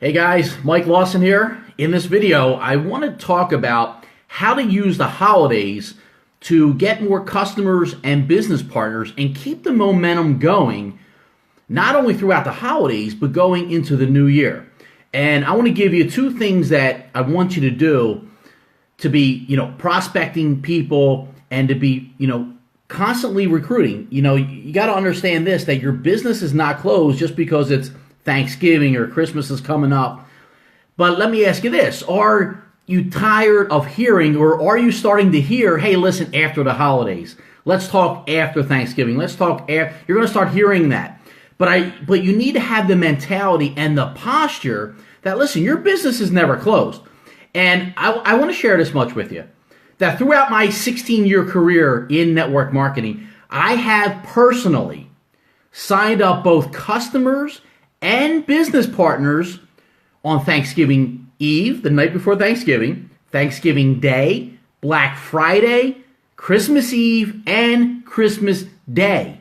Hey guys, Mike Lawson here. In this video, I want to talk about how to use the holidays to get more customers and business partners and keep the momentum going, not only throughout the holidays, but going into the new year. And I want to give you two things that I want you to do to be, prospecting people and to be, constantly recruiting. You got to understand this, that your business is not closed just because it's Thanksgiving or Christmas is coming up. But let me ask you this. Are you tired of hearing, or are you starting to hear, hey, listen, after the holidays, let's talk after Thanksgiving. Let's talk after. You're going to start hearing that. But you need to have the mentality and the posture that, listen, your business is never closed. And I want to share this much with you, that throughout my 16-year career in network marketing, I have personally signed up both customers and business partners on Thanksgiving Eve, the night before Thanksgiving, Thanksgiving Day, Black Friday, Christmas Eve, and Christmas Day.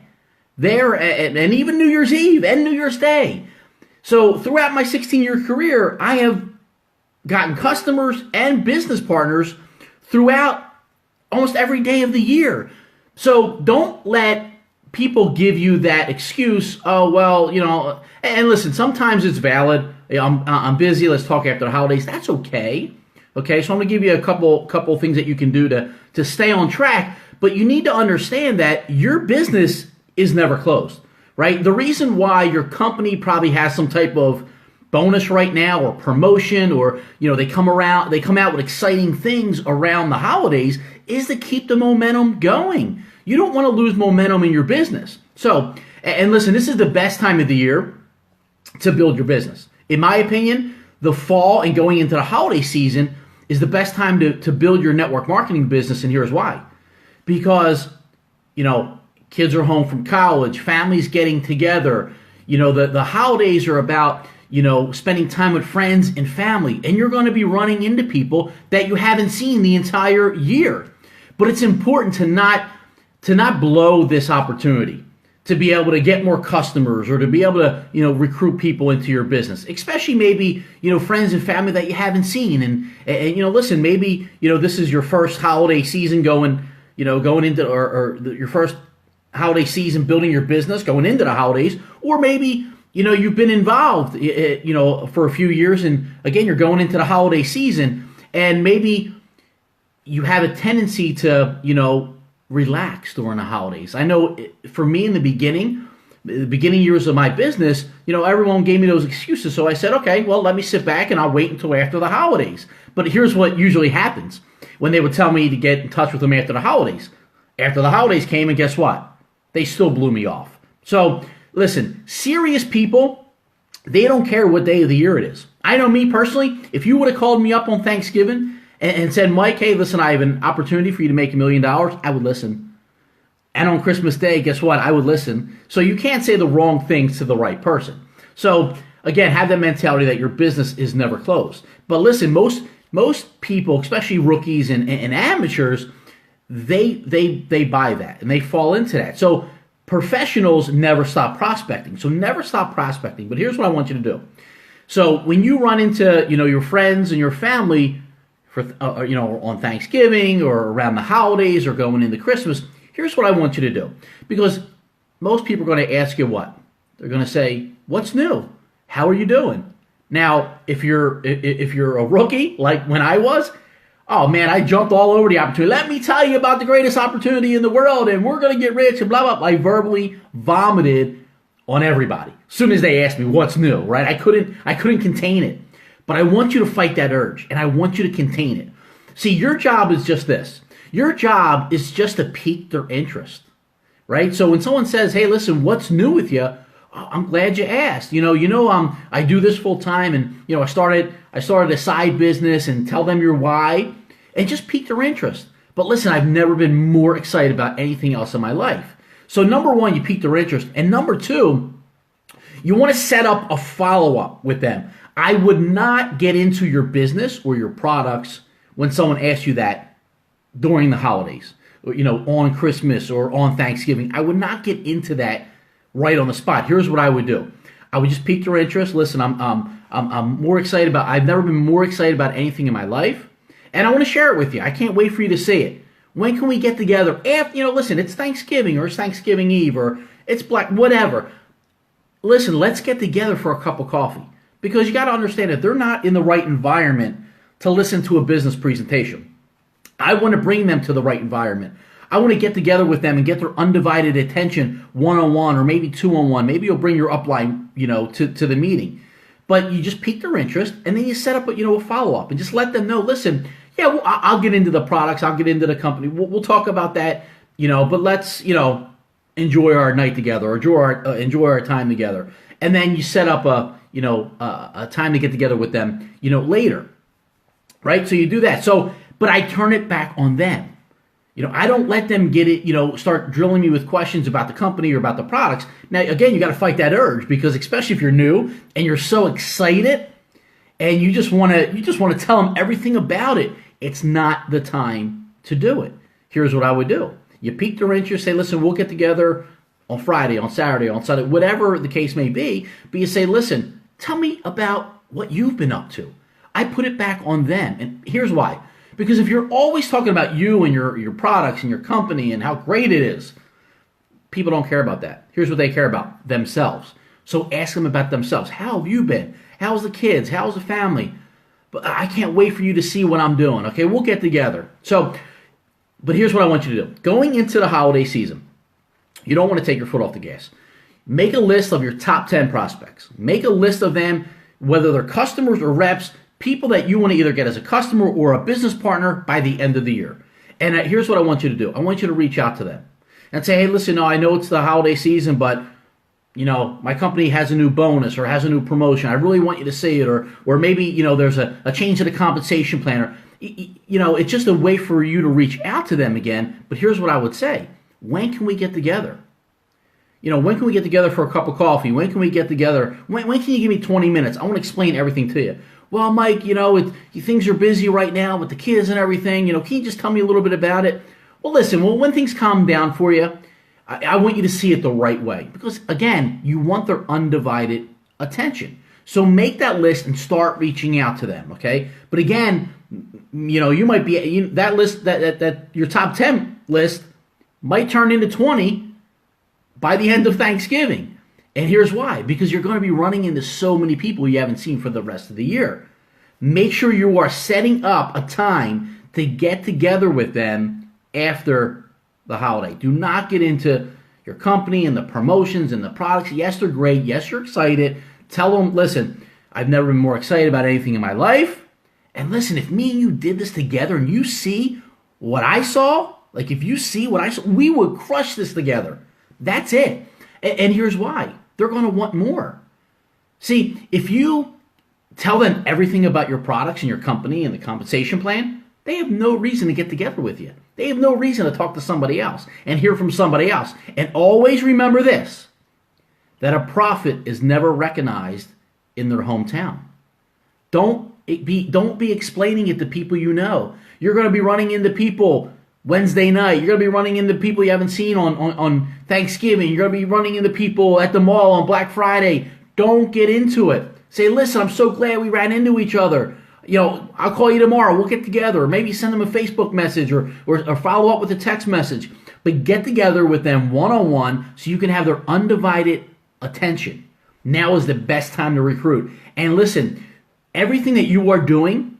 And even New Year's Eve and New Year's Day. So throughout my 16-year career, I have gotten customers and business partners throughout almost every day of the year. So don't let people give you that excuse, oh, well, and listen, sometimes it's valid. I'm busy, let's talk after the holidays. That's okay. Okay, so I'm going to give you a couple things that you can do to stay on track, but you need to understand that your business is never closed, right? The reason why your company probably has some type of bonus right now or promotion, or they come out with exciting things around the holidays, is to keep the momentum going. You don't want to lose momentum in your business. So, and listen, this is the best time of the year to build your business. In my opinion, the fall and going into the holiday season is the best time to build your network marketing business, and here's why. Because, kids are home from college, families getting together, the holidays are about, spending time with friends and family, and you're going to be running into people that you haven't seen the entire year. But it's important to not blow this opportunity, to be able to get more customers or to be able to, recruit people into your business, especially maybe, friends and family that you haven't seen. And listen, maybe, this is your first holiday season going into, or your first holiday season building your business, going into the holidays, or maybe, you've been involved, for a few years, and again, you're going into the holiday season, and maybe you have a tendency to, relax during the holidays. I know for me in the beginning years of my business, everyone gave me those excuses. So I said, okay, well, let me sit back and I'll wait until after the holidays. But here's what usually happens when they would tell me to get in touch with them after the holidays. After the holidays came, and guess what? They still blew me off. So listen, serious people, they don't care what day of the year it is. I know me personally, if you would have called me up on Thanksgiving and said, Mike, hey, listen, I have an opportunity for you to make $1 million, I would listen. And on Christmas Day, guess what? I would listen. So you can't say the wrong things to the right person. So again, have that mentality that your business is never closed. But listen, most people, especially rookies and amateurs, they buy that and they fall into that. So professionals never stop prospecting. So never stop prospecting. But here's what I want you to do. So when you run into, your friends and your family for, on Thanksgiving or around the holidays or going into Christmas, here's what I want you to do. Because most people are going to ask you what? They're going to say, what's new? How are you doing? Now, if you're a rookie, like when I was, oh man, I jumped all over the opportunity. Let me tell you about the greatest opportunity in the world, and we're going to get rich and blah, blah. I verbally vomited on everybody as soon as they asked me what's new, right? I couldn't contain it. But I want you to fight that urge, and I want you to contain it. See, your job is just this. Your job is just to pique their interest, right? So when someone says, hey, listen, what's new with you? Oh, I'm glad you asked. I do this full time, and I started a side business, and tell them your why, and just pique their interest. But listen, I've never been more excited about anything else in my life. So number one, you pique their interest, and number two, you want to set up a follow-up with them. I would not get into your business or your products when someone asks you that during the holidays, or, on Christmas or on Thanksgiving. I would not get into that right on the spot. Here's what I would do. I would just pique their interest. Listen, I'm more excited about, I've never been more excited about anything in my life. And I want to share it with you. I can't wait for you to see it. When can we get together? After, listen, it's Thanksgiving or it's Thanksgiving Eve or it's Black, whatever. Listen, let's get together for a cup of coffee. Because you got to understand that they're not in the right environment to listen to a business presentation. I want to bring them to the right environment. I want to get together with them and get their undivided attention one-on-one or maybe two-on-one. Maybe you'll bring your upline, to the meeting. But you just pique their interest and then you set up, a follow-up and just let them know, listen, yeah, well, I'll get into the products. I'll get into the company. We'll talk about that, but let's, enjoy our night together or enjoy our time together. And then you set up a time to get together with them, later, right? So you do that. So, but I turn it back on them. I don't let them get it, start drilling me with questions about the company or about the products. Now, again, you got to fight that urge because especially if you're new and you're so excited and you just want to tell them everything about it, it's not the time to do it. Here's what I would do. You pique their interest, say, listen, we'll get together on Friday, on Saturday, on Sunday, whatever the case may be. But you say, listen, tell me about what you've been up to. I put it back on them. And here's why. Because if you're always talking about you and your products and your company and how great it is, people don't care about that. Here's what they care about, themselves. So ask them about themselves. How have you been? How's the kids? How's the family? But I can't wait for you to see what I'm doing. Okay, we'll get together. But here's what I want you to do. Going into the holiday season, you don't want to take your foot off the gas. Make a list of your top 10 prospects. Make a list of them, whether they're customers or reps, people that you want to either get as a customer or a business partner by the end of the year. And here's what I want you to do. I want you to reach out to them and say, hey, listen, I know it's the holiday season, but my company has a new bonus or has a new promotion. I really want you to see it. Or maybe, there's a change to the compensation plan. Or, it's just a way for you to reach out to them again. But here's what I would say. When can we get together? When can we get together for a cup of coffee? When can we get together? When can you give me 20 minutes? I want to explain everything to you. Well, Mike, things are busy right now with the kids and everything. Can you just tell me a little bit about it? Well, listen, when things calm down for you, I want you to see it the right way. Because, again, you want their undivided attention. So make that list and start reaching out to them, okay? But, again, you might be, that list, that your top 10 list might turn into 20 by the end of Thanksgiving. And here's why. Because you're going to be running into so many people you haven't seen for the rest of the year. Make sure you are setting up a time to get together with them after the holiday. Do not get into your company and the promotions and the products. Yes, they're great. Yes, you're excited. Tell them, listen, I've never been more excited about anything in my life. And listen, if me and you did this together and you see what I saw, like if you see what I saw, we would crush this together. That's it. And here's why. They're going to want more. See, if you tell them everything about your products and your company and the compensation plan, they have no reason to get together with you. They have no reason to talk to somebody else and hear from somebody else. And always remember this, that a prophet is never recognized in their hometown. Don't be explaining it to people you know. You're going to be running into people Wednesday night. You're going to be running into people you haven't seen on Thanksgiving. You're going to be running into people at the mall on Black Friday. Don't get into it. Say, listen, I'm so glad we ran into each other. I'll call you tomorrow. We'll get together. Or maybe send them a Facebook message or follow up with a text message. But get together with them one-on-one so you can have their undivided attention. Now is the best time to recruit. And listen, everything that you are doing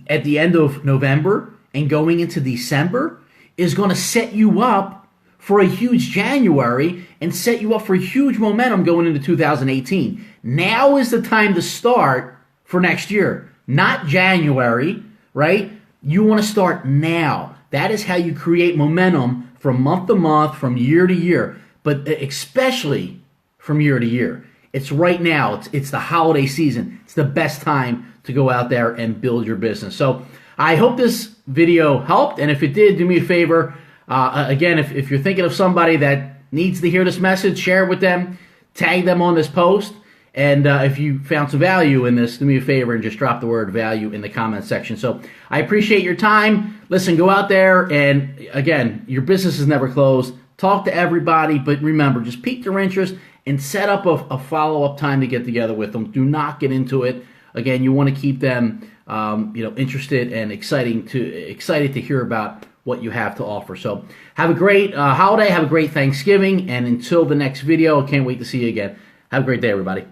at the end of November and going into December is going to set you up for a huge January and set you up for huge momentum going into 2018. Now is the time to start for next year, not January, right? You want to start now. That is how you create momentum from month to month, from year to year, but especially from year to year. It's right now. It's the holiday season. It's the best time to go out there and build your business. So I hope this video helped, and if it did, do me a favor. Again, if you're thinking of somebody that needs to hear this message, share it with them, tag them on this post, and if you found some value in this, do me a favor and just drop the word value in the comment section. So I appreciate your time. Listen, go out there, and again, your business is never closed. Talk to everybody, but remember, just pique their interest and set up a follow-up time to get together with them. Do not get into it. Again, you want to keep them interested and excited to hear about what you have to offer. So have a great holiday, have a great Thanksgiving, and until the next video, can't wait to see you again. Have a great day, everybody.